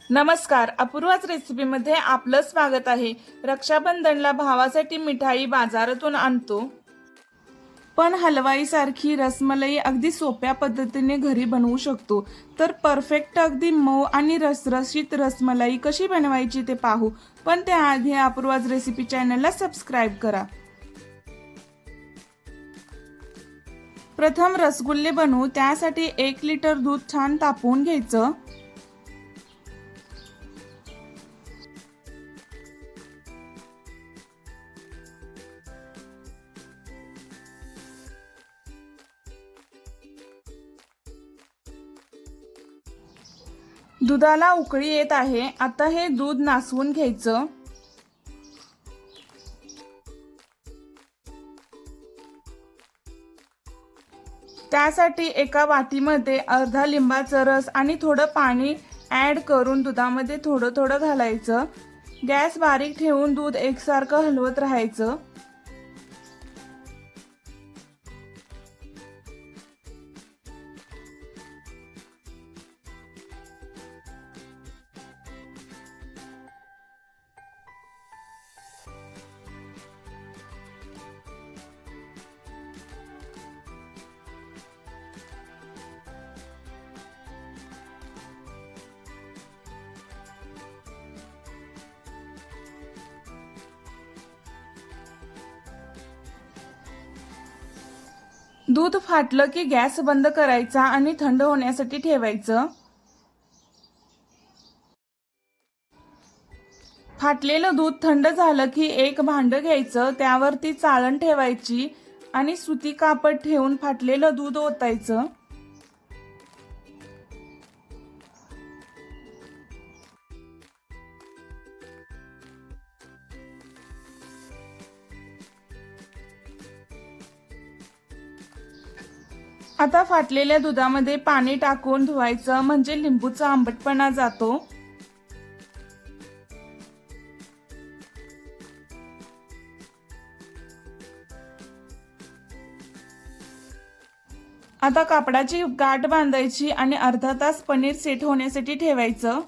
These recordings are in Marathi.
नमस्कार, अपूर्वाच रेसिपीमध्ये आपलं स्वागत आहे। रक्षाबंधनला भावासाठी मिठाई बाजारातून आणतो, पण हलवाईसारखी रसमलाई अगदी सोप्या पद्धतीने घरी बनवू शकतो। तर परफेक्ट अगदी मऊ आणि रसरशीत रसमलाई कशी बनवायची ते पाहू, पण त्याआधी अपूर्वाच रेसिपी चॅनलला सबस्क्राइब करा। प्रथम रसगुल्ले बनवू, त्यासाठी 1 लिटर दूध छान तापवून घ्यायचं। दुधाला उकळी येत आहे, आता हे दूध नासवून घ्यायचं। त्यासाठी एका वाटीमध्ये अर्धा लिंबाचा रस आणि थोडं पाणी ॲड करून दुधामध्ये थोडं थोडं घालायचं। गॅस बारीक ठेवून दूध एकसारखं हलवत राहायचं। दूध फाटलं की गॅस बंद करायचा आणि थंड होण्यासाठी ठेवायचं। फाटलेलं दूध थंड झालं की एक भांडं घ्यायचं, त्यावरती चाळण ठेवायची आणि सुती कापड ठेवून फाटलेलं दूध ओतायचं। आता फाटलेल्या दुधामध्ये पाणी टाकून धुवायचं, म्हणजे लिंबूचा आंबटपणा जातो। आता कापडाची गाठ बांधायची आणि अर्धा तास पनीर सेट होण्यासाठी ठेवायचं।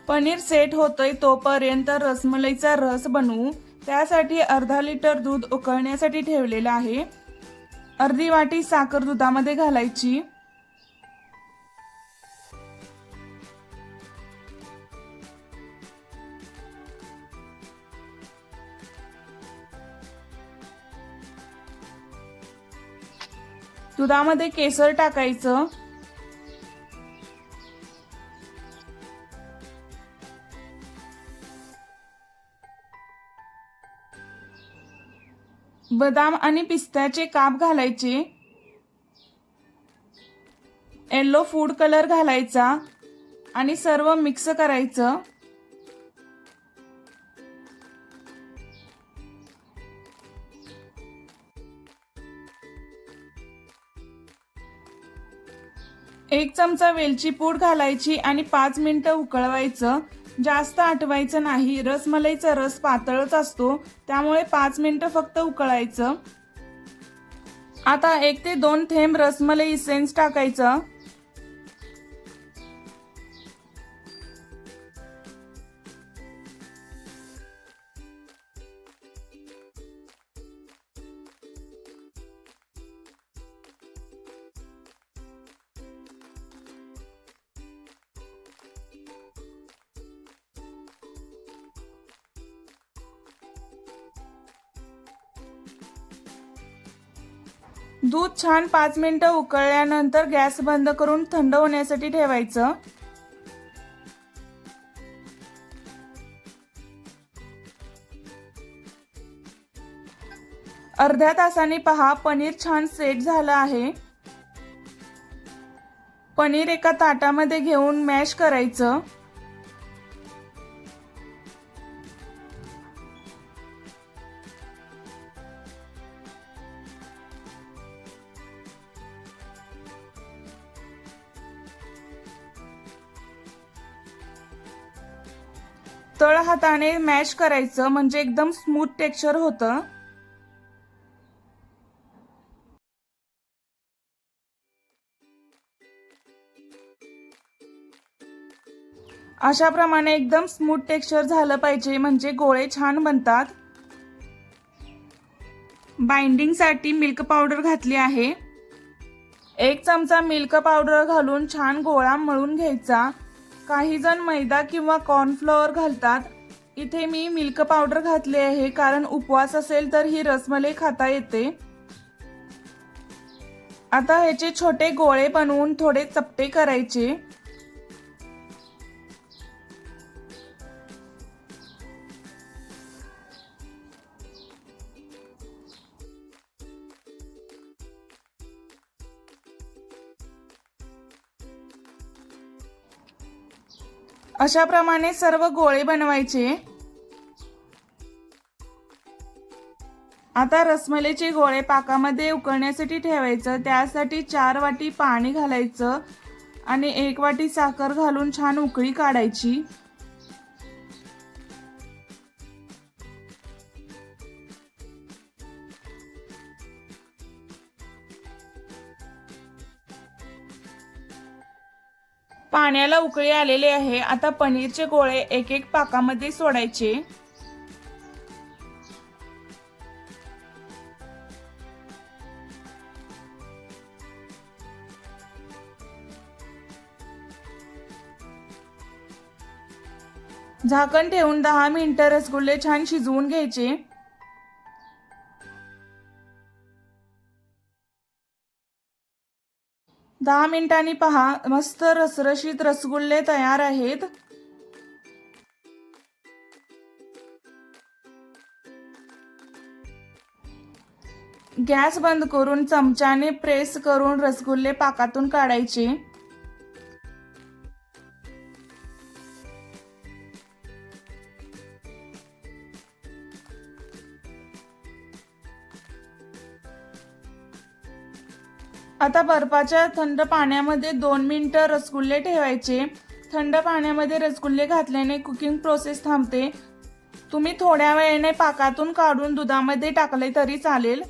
पनीर सेट होतोय तोपर्यंत रसमलाईचा रस बनवू। त्यासाठी अर्धा लिटर दूध उकळण्यासाठी ठेवलेलं आहे। अर्धी वाटी साखर दुधामध्ये घालायची। दुधामध्ये केसर टाकायचं। बदाम आणि पिस्त्याचे काप घालायचे। येलो फूड कलर घालायचा आणि सर्व मिक्स करायचं। एक चमचा वेलची पूड घालायची आणि 5 मिनिटं उकळवायचं। जास्त आटवायचं नाही, रसमलाईचा रस पातळच असतो, त्यामुळे 5 मिनिटं फक्त उकळायचं। आता 1 ते 2 थेंब रसमलाई इसेन्स टाकायचं। दूध छान 5 मिनिटं उकळल्यानंतर गॅस बंद करून थंड होण्यासाठी ठेवायचं। अर्ध्या तासाने पहा, पनीर छान सेट झालं आहे। पनीर एका ताटामध्ये घेऊन मॅश करायचं। तळ हाताने मॅश करायचं म्हणजे एकदम स्मूथ टेक्स्चर होतं। अशा प्रमाणे एकदम स्मूथ टेक्स्चर झालं पाहिजे म्हणजे गोळे छान बनतात। बाइंडिंगसाठी मिल्क पावडर घातली आहे। 1 चमचा मिल्क पावडर घालून छान गोळा मळून घ्यायचा। काही जण मैदा किंवा कॉर्नफ्लोअर घालतात, इथे मी मिल्क पावडर घातली आहे कारण उपवास असेल तर ही रसमलाई खाता येते। आता ह्याचे छोटे गोळे बनवून थोडे चपटे करायचे। अशा प्रमाणे सर्व गोळे बनवायचे। आता रसमलाईचे गोळे पाकामध्ये उकळण्यासाठी ठेवायचं। त्यासाठी 4 वाटी पाणी घालायचं आणि 1 वाटी साखर घालून छान उकळी काढायची। पाण्याला उकळी आलेले आहे। आता पनीरचे गोळे एक एक पाकामध्ये सोडायचे। झाकण ठेवून 10 मिनिटं रसगुल्ले छान शिजवून घ्यायचे। दहा मिनिटांनी पहा, मस्त रसरशीत रसगुल्ले तयार आहेत। गॅस बंद करून चमच्याने प्रेस करून रसगुल्ले पाकातून काढायचे। आता बर्फाच्या थंड पाण्यामध्ये 2 मिनिटं रसगुल्ले ठेवायचे। थंड पाण्यामध्ये रसगुल्ले घातल्याने कुकिंग प्रोसेस थांबते। तुम्ही थोड्या वेळाने पाकातून काढून दुधामध्ये टाकले तरी चालेल।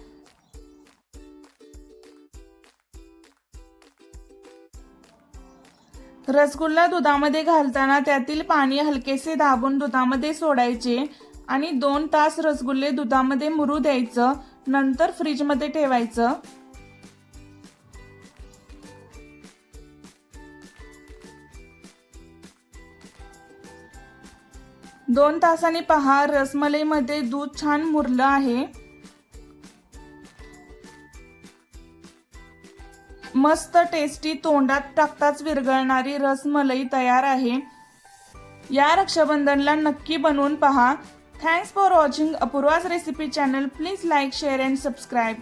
रसगुल्ला दुधामध्ये घालताना त्यातील पाणी हलकेसे दाबून दुधामध्ये सोडायचे आणि 2 तास रसगुल्ले दुधामध्ये मुरू द्यायचं, नंतर फ्रीजमध्ये ठेवायचं। 2 तासांनी पहा, रसमलाईमध्ये दूध छान मुरलं आहे। मस्त टेस्टी, तोंडात टाकताच विरघळणारी रसमलाई तयार आहे। या रक्षाबंधनला नक्की बनवून पहा। Thanks for watching Apoorva's recipe channel. Please like, share and subscribe.